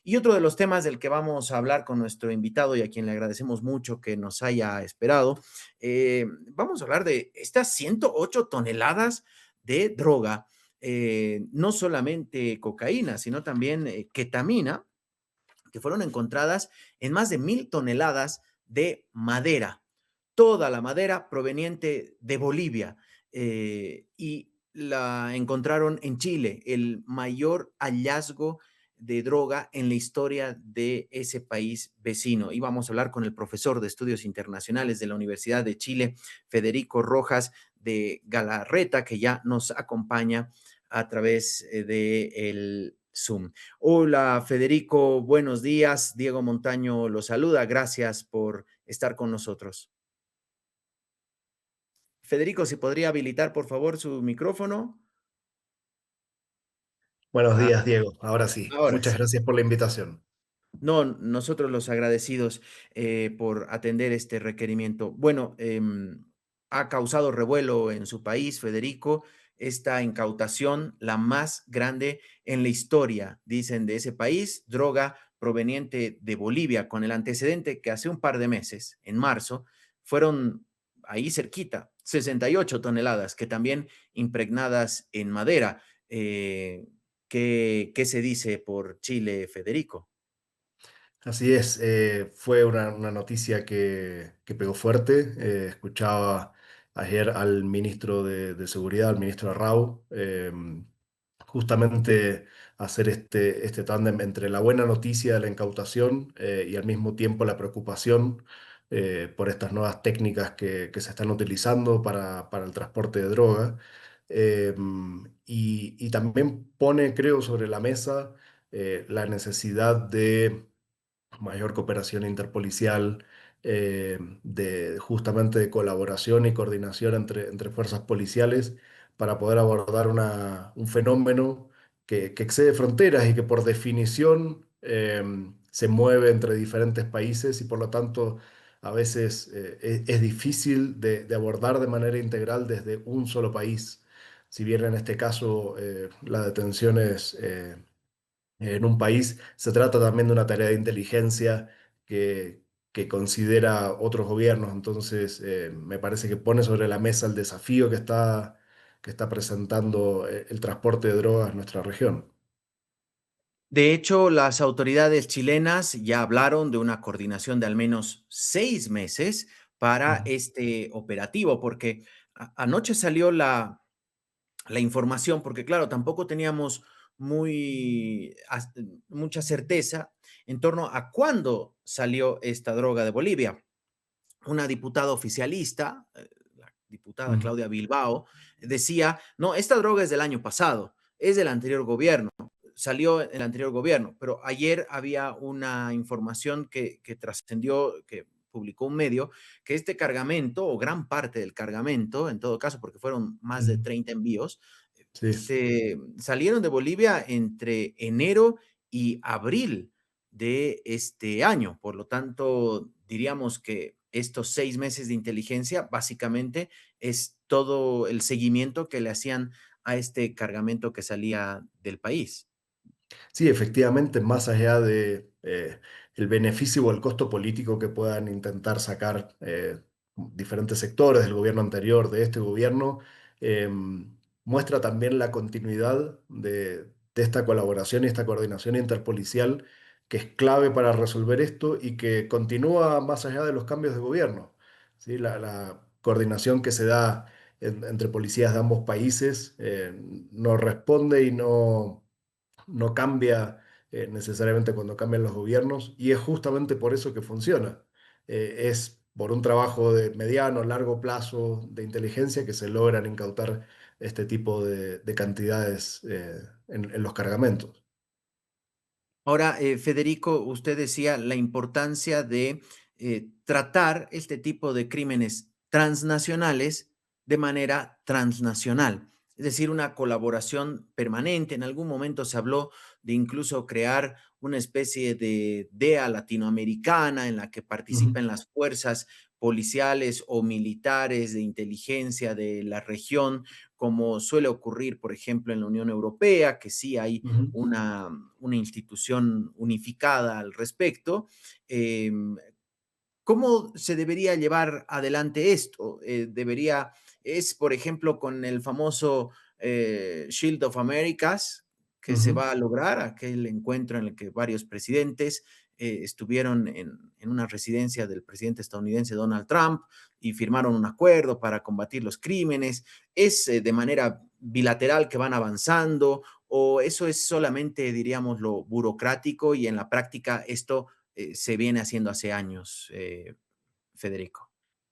Y otro de los temas del que vamos a hablar con nuestro invitado y a quien le agradecemos mucho que nos haya esperado, vamos a hablar de estas 108 toneladas de droga, no solamente cocaína, sino también ketamina, que fueron encontradas en más de 1,000 toneladas de madera, toda la madera proveniente de Bolivia, y la encontraron en Chile, el mayor hallazgo de droga en la historia de ese país vecino. Y vamos a hablar con el profesor de estudios internacionales de la Universidad de Chile, Federico Rojas de Galarreta, que ya nos acompaña a través del Zoom. Hola Federico, buenos días. Diego Montaño lo saluda. Gracias por estar con nosotros. Federico, si podría habilitar, por favor, su micrófono. Buenos Ah, días, Diego. Ahora sí. ahora Muchas sí. gracias por la invitación. No, nosotros los agradecidos por atender este requerimiento. Bueno, ha causado revuelo en su país, Federico, esta incautación, la más grande en la historia, dicen, de ese país, droga proveniente de Bolivia, con el antecedente que hace un par de meses, en marzo, fueron ahí cerquita, 68 toneladas, que también impregnadas en madera. ¿Qué se dice por Chile, Federico? Así es, fue una noticia que pegó fuerte. Escuchaba ayer al ministro de Seguridad, al ministro Arrau, justamente hacer este tándem entre la buena noticia de la incautación y al mismo tiempo la preocupación por estas nuevas técnicas que se están utilizando para el transporte de droga. Eh, y también pone, creo, sobre la mesa la necesidad de mayor cooperación interpolicial, justamente de colaboración y coordinación entre fuerzas policiales para poder abordar un fenómeno que excede fronteras y que por definición se mueve entre diferentes países y por lo tanto a veces es difícil de abordar de manera integral desde un solo país. Si bien en este caso la detención es en un país, se trata también de una tarea de inteligencia que considera otros gobiernos. Entonces, me parece que pone sobre la mesa el desafío que está presentando el transporte de drogas en nuestra región. De hecho, las autoridades chilenas ya hablaron de una coordinación de al menos 6 meses para Ujú, este operativo, porque anoche salió la información, porque claro, tampoco teníamos muy, mucha certeza en torno a cuándo salió esta droga de Bolivia. Una diputada oficialista, la diputada ujú, Claudia Bilbao, decía, no, esta droga es del año pasado, es del anterior gobierno, salió en el anterior gobierno, pero ayer había una información que trascendió, que publicó un medio, que este cargamento, o gran parte del cargamento, en todo caso, porque fueron más de ujú. 30 envíos, Sí. se salieron de Bolivia entre enero y abril de este año. Por lo tanto, diríamos que estos 6 meses de inteligencia básicamente es todo el seguimiento que le hacían a este cargamento que salía del país. Sí, efectivamente, más allá de el beneficio o el costo político que puedan intentar sacar diferentes sectores del gobierno anterior, de este gobierno, muestra también la continuidad de esta colaboración y esta coordinación interpolicial que es clave para resolver esto y que continúa más allá de los cambios de gobierno. ¿Sí? La coordinación que se da entre policías de ambos países no responde y no cambia necesariamente cuando cambian los gobiernos y es justamente por eso que funciona. Es por un trabajo de mediano, largo plazo de inteligencia que se logran incautar este tipo de cantidades en los cargamentos. Ahora, Federico, usted decía la importancia de tratar este tipo de crímenes transnacionales de manera transnacional, es decir, una colaboración permanente. En algún momento se habló de incluso crear una especie de DEA latinoamericana en la que Ujú. participen las fuerzas policiales o militares de inteligencia de la región, como suele ocurrir, por ejemplo, en la Unión Europea, que sí hay Ujú. una, una institución unificada al respecto. Em, ¿Cómo se debería llevar adelante esto? Es, por ejemplo, con el famoso Shield of Americas, que se Ujú. va a lograr, aquel encuentro en el que varios presidentes estuvieron en una residencia del presidente estadounidense Donald Trump y firmaron un acuerdo para combatir los crímenes. ¿Es de manera bilateral que van avanzando o eso es solamente, diríamos, lo burocrático y en la práctica esto se viene haciendo hace años, Federico?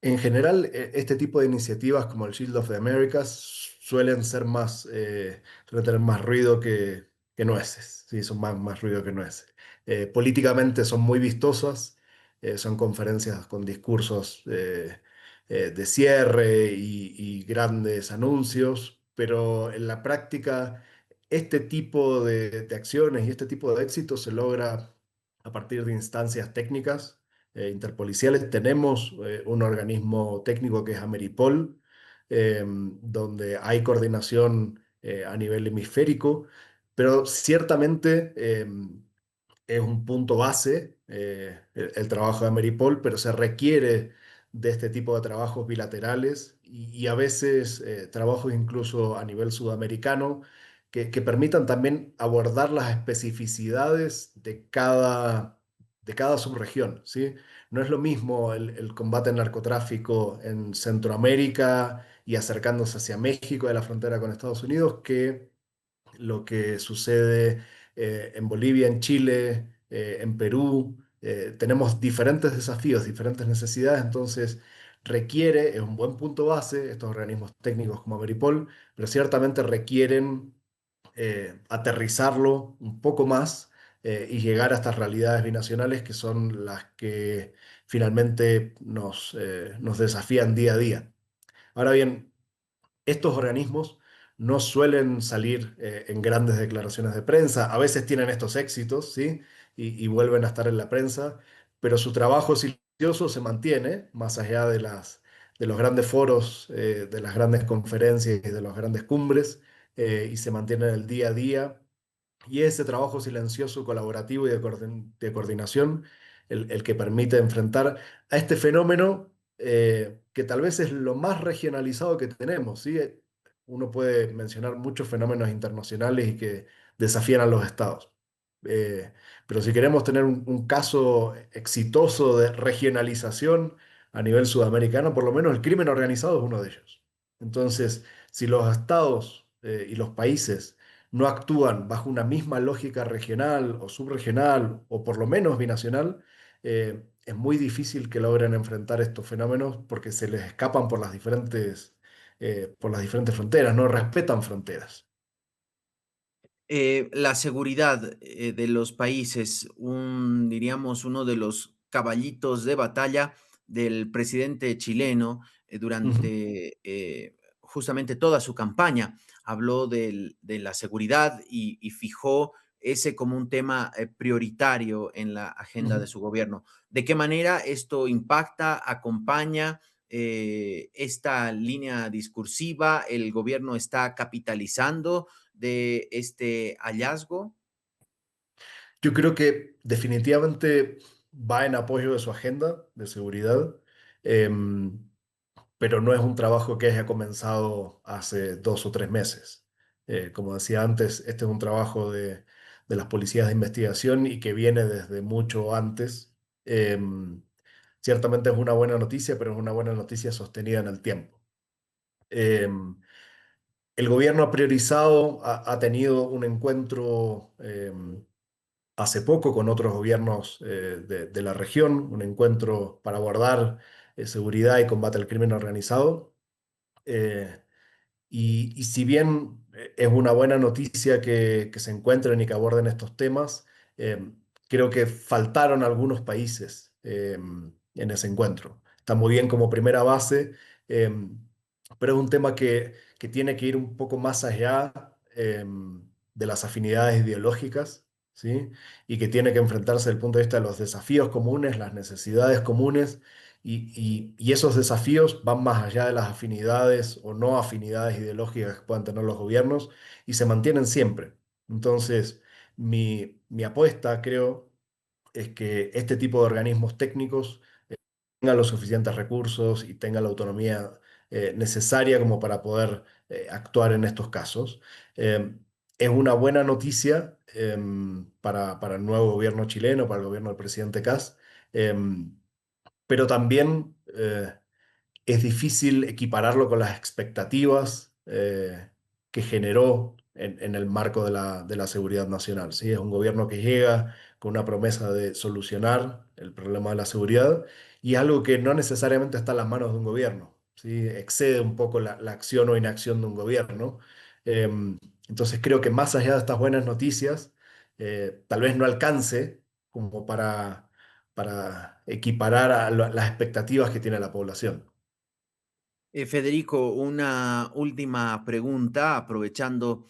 En general, este tipo de iniciativas como el Shield of the Americas suelen tener más ruido que nueces, sí, son más ruido que nueces. Políticamente son muy vistosas, son conferencias con discursos de cierre y grandes anuncios, pero en la práctica este tipo de acciones y este tipo de éxitos se logra a partir de instancias técnicas interpoliciales. Tenemos un organismo técnico que es Ameripol, donde hay coordinación a nivel hemisférico, pero ciertamente es un punto base el trabajo de Ameripol, pero se requiere de este tipo de trabajos bilaterales y a veces trabajos incluso a nivel sudamericano que permitan también abordar las especificidades de cada subregión, ¿sí? No es lo mismo el combate al narcotráfico en Centroamérica y acercándose hacia México de la frontera con Estados Unidos que lo que sucede en Bolivia, en Chile, en Perú. Tenemos diferentes desafíos, diferentes necesidades, entonces es un buen punto base estos organismos técnicos como Ameripol, pero ciertamente requieren aterrizarlo un poco más y llegar a estas realidades binacionales que son las que finalmente nos desafían día a día. Ahora bien, estos organismos no suelen salir en grandes declaraciones de prensa. A veces tienen estos éxitos, ¿sí? Y vuelven a estar en la prensa, pero su trabajo silencioso se mantiene más allá de los grandes foros, de las grandes conferencias y de las grandes cumbres, y se mantiene en el día a día y ese trabajo silencioso, colaborativo y de coordinación, el que permite enfrentar a este fenómeno que tal vez es lo más regionalizado que tenemos, ¿sí? Uno puede mencionar muchos fenómenos internacionales y que desafían a los estados. Eh, pero si queremos tener un caso exitoso de regionalización a nivel sudamericano, por lo menos el crimen organizado es uno de ellos. Entonces, si los estados y los países no actúan bajo una misma lógica regional o subregional o por lo menos binacional, es muy difícil que logren enfrentar estos fenómenos porque se les escapan por las diferentes fronteras, no respetan fronteras. La seguridad de los países, diríamos, uno de los caballitos de batalla del presidente chileno Ujú, durante justamente toda su campaña. Habló de la seguridad y fijó ese como un tema prioritario en la agenda de ujú. su gobierno. ¿De qué manera esto impacta, acompaña esta línea discursiva? ¿El gobierno está capitalizando de este hallazgo? Yo creo que definitivamente va en apoyo de su agenda de seguridad, em, pero no es un trabajo que haya comenzado hace 2 o 3 meses. Como decía antes, este es un trabajo de las policías de investigación y que viene desde mucho antes. Em, Ciertamente es una buena noticia, pero es una buena noticia sostenida en el tiempo. Em, el gobierno ha priorizado, ha tenido un encuentro hace poco con otros gobiernos de la región, un encuentro para abordar seguridad y combate al crimen organizado. Eh, y si bien es una buena noticia que se encuentren y que aborden estos temas, creo que faltaron algunos países en ese encuentro. Está muy bien como primera base, eh, pero es un tema que tiene que ir un poco más allá de las afinidades ideológicas, ¿sí? Y que tiene que enfrentarse desde el punto de vista de los desafíos comunes, las necesidades comunes Y esos desafíos van más allá de las afinidades o no afinidades ideológicas que puedan tener los gobiernos y se mantienen siempre. Entonces, mi apuesta, creo, es que este tipo de organismos técnicos tenga los suficientes recursos y tenga la autonomía necesaria como para poder actuar en estos casos. Eh, es una buena noticia para el nuevo gobierno chileno, para el gobierno del presidente Kast, pero también es difícil equipararlo con las expectativas que generó en el marco de la seguridad nacional. ¿Sí? Es un gobierno que llega con una promesa de solucionar el problema de la seguridad y algo que no necesariamente está en las manos de un gobierno. ¿Sí? Excede un poco la acción o inacción de un gobierno. Entonces creo que más allá de estas buenas noticias, tal vez no alcance como para equiparar a las expectativas que tiene la población. Federico, una última pregunta, aprovechando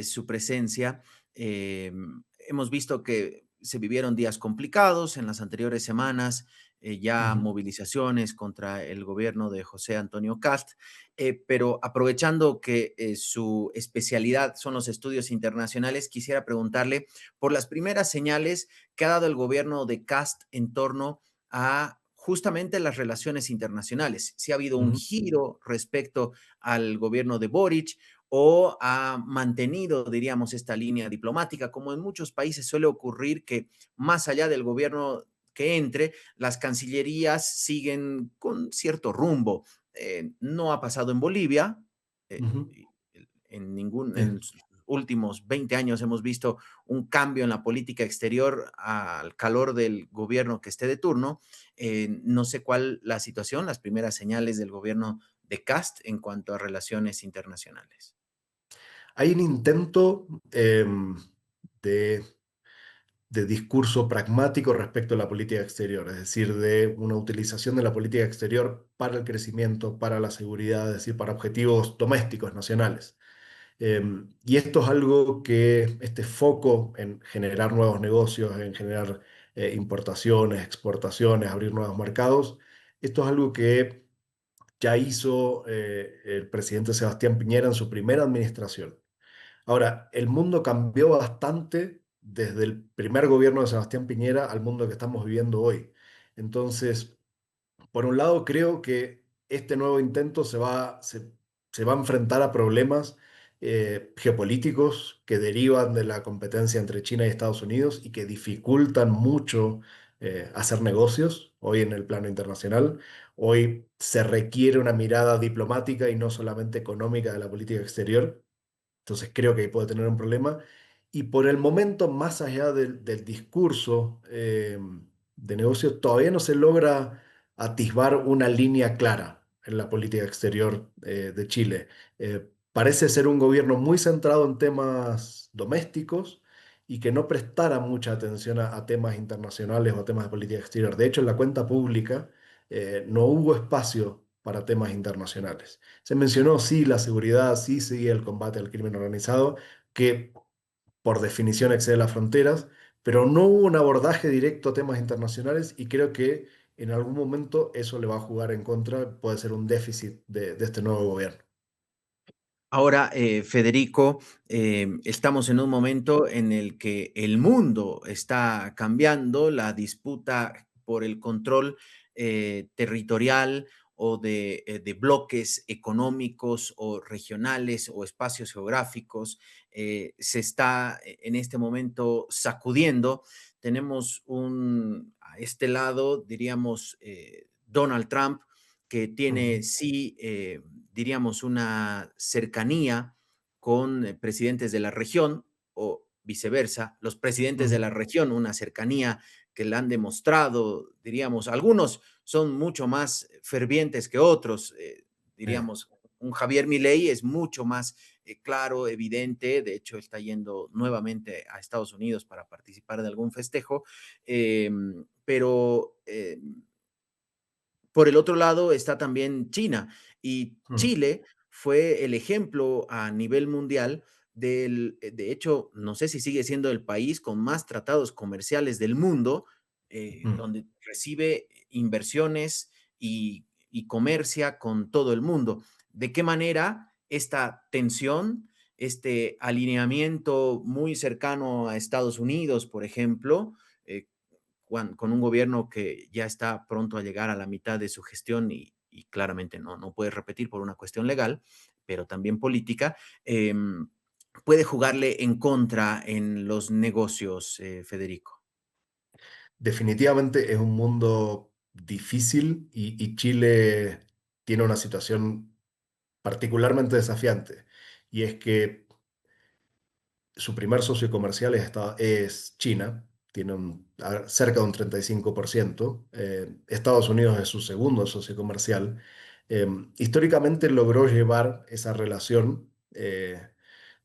su presencia. Hemos visto que se vivieron días complicados en las anteriores semanas, ya Ujú, movilizaciones contra el gobierno de José Antonio Cast, pero aprovechando que su especialidad son los estudios internacionales, quisiera preguntarle por las primeras señales que ha dado el gobierno de Cast en torno a justamente las relaciones internacionales. Si ha habido un ujú, giro respecto al gobierno de Boric o ha mantenido, diríamos, esta línea diplomática, como en muchos países suele ocurrir que más allá del gobierno que entre, las cancillerías siguen con cierto rumbo. No ha pasado en Bolivia, ujú. en Eh, los últimos 20 años hemos visto un cambio en la política exterior al calor del gobierno que esté de turno. No sé cuál la situación, las primeras señales del gobierno de Cast en cuanto a relaciones internacionales. Hay un intento de, de discurso pragmático respecto a la política exterior, es decir, de una utilización de la política exterior para el crecimiento, para la seguridad, es decir, para objetivos domésticos, nacionales. Y esto es algo que este foco en generar nuevos negocios, en generar importaciones, exportaciones, abrir nuevos mercados, esto es algo que ya hizo el presidente Sebastián Piñera en su primera administración. Ahora, el mundo cambió bastante desde el primer gobierno de Sebastián Piñera al mundo que estamos viviendo hoy. Entonces, por un lado, creo que este nuevo intento se va a enfrentar a problemas geopolíticos que derivan de la competencia entre China y Estados Unidos y que dificultan mucho hacer negocios hoy en el plano internacional. Hoy se requiere una mirada diplomática y no solamente económica de la política exterior. Entonces creo que ahí puede tener un problema. Y por el momento, más allá del discurso de negocios, todavía no se logra atisbar una línea clara en la política exterior de Chile. Parece ser un gobierno muy centrado en temas domésticos y que no prestara mucha atención a temas internacionales o a temas de política exterior. De hecho, en la cuenta pública no hubo espacio para temas internacionales. Se mencionó, sí, la seguridad, sí, el combate al crimen organizado, que por definición excede las fronteras, pero no hubo un abordaje directo a temas internacionales y creo que en algún momento eso le va a jugar en contra, puede ser un déficit de este nuevo gobierno. Ahora, Federico, estamos en un momento en el que el mundo está cambiando, la disputa por el control territorial o de bloques económicos o regionales o espacios geográficos se está en este momento sacudiendo. Tenemos a este lado, diríamos, Donald Trump, que Ujú, tiene sí, diríamos, una cercanía con presidentes de la región o viceversa, los presidentes de ujú, la región, una cercanía que la han demostrado, diríamos, algunos son mucho más fervientes que otros, eh, diríamos, un Javier Milei es mucho más claro, evidente, de hecho está yendo nuevamente a Estados Unidos para participar de algún festejo, eh, pero por el otro lado está también China y ujú. Chile fue el ejemplo a nivel mundial de hecho, no sé si sigue siendo el país con más tratados comerciales del mundo, Mm. donde recibe inversiones y comercia con todo el mundo. ¿De qué manera esta tensión, este alineamiento muy cercano a Estados Unidos, por ejemplo, con un gobierno que ya está pronto a llegar a la mitad de su gestión y claramente no puede repetir por una cuestión legal, pero también política, puede jugarle en contra en los negocios, Federico? Definitivamente es un mundo difícil y Chile tiene una situación particularmente desafiante. Y es que su primer socio comercial es China, tiene cerca de un 35%. Estados Unidos es su segundo socio comercial. Históricamente logró llevar esa relación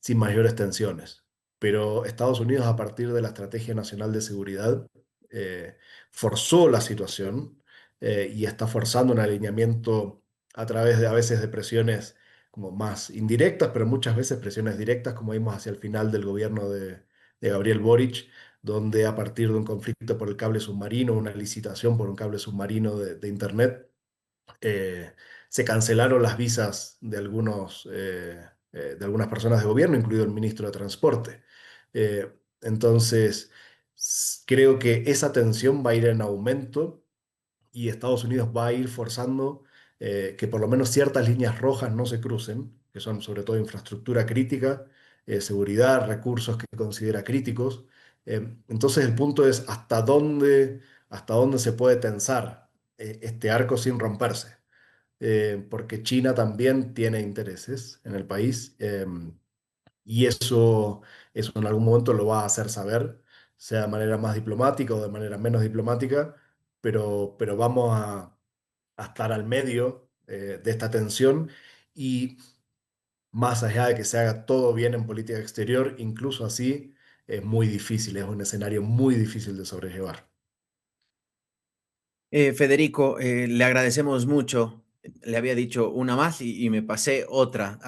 sin mayores tensiones, pero Estados Unidos, a partir de la Estrategia Nacional de Seguridad, eh, forzó la situación y está forzando un alineamiento a través de a veces de presiones como más indirectas, pero muchas veces presiones directas, como vimos hacia el final del gobierno de Gabriel Boric, donde a partir de un conflicto por el cable submarino, una licitación por un cable submarino de Internet, eh, se cancelaron las visas de algunas personas de gobierno, incluido el ministro de Transporte. Entonces, creo que esa tensión va a ir en aumento y Estados Unidos va a ir forzando que por lo menos ciertas líneas rojas no se crucen, que son sobre todo infraestructura crítica, seguridad, recursos que considera críticos. Entonces el punto es hasta dónde se puede tensar este arco sin romperse, porque China también tiene intereses en el país. Y eso en algún momento lo va a hacer saber, sea de manera más diplomática o de manera menos diplomática, pero vamos a estar al medio de esta tensión y más allá de que se haga todo bien en política exterior, incluso así es muy difícil, es un escenario muy difícil de sobrellevar. Federico, le agradecemos mucho. Le había dicho una más y me pasé otra.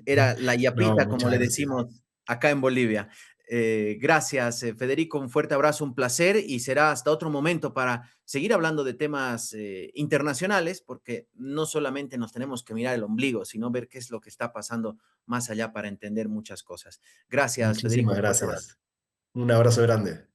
Era la No, yapita, como muchas le gracias. decimos acá en Bolivia. Gracias, Federico. Un fuerte abrazo, un placer y será hasta otro momento para seguir hablando de temas internacionales, porque no solamente nos tenemos que mirar el ombligo, sino ver qué es lo que está pasando más allá para entender muchas cosas. Gracias, Federico. Muchísimas Un fuerte abrazo. gracias. Un abrazo grande.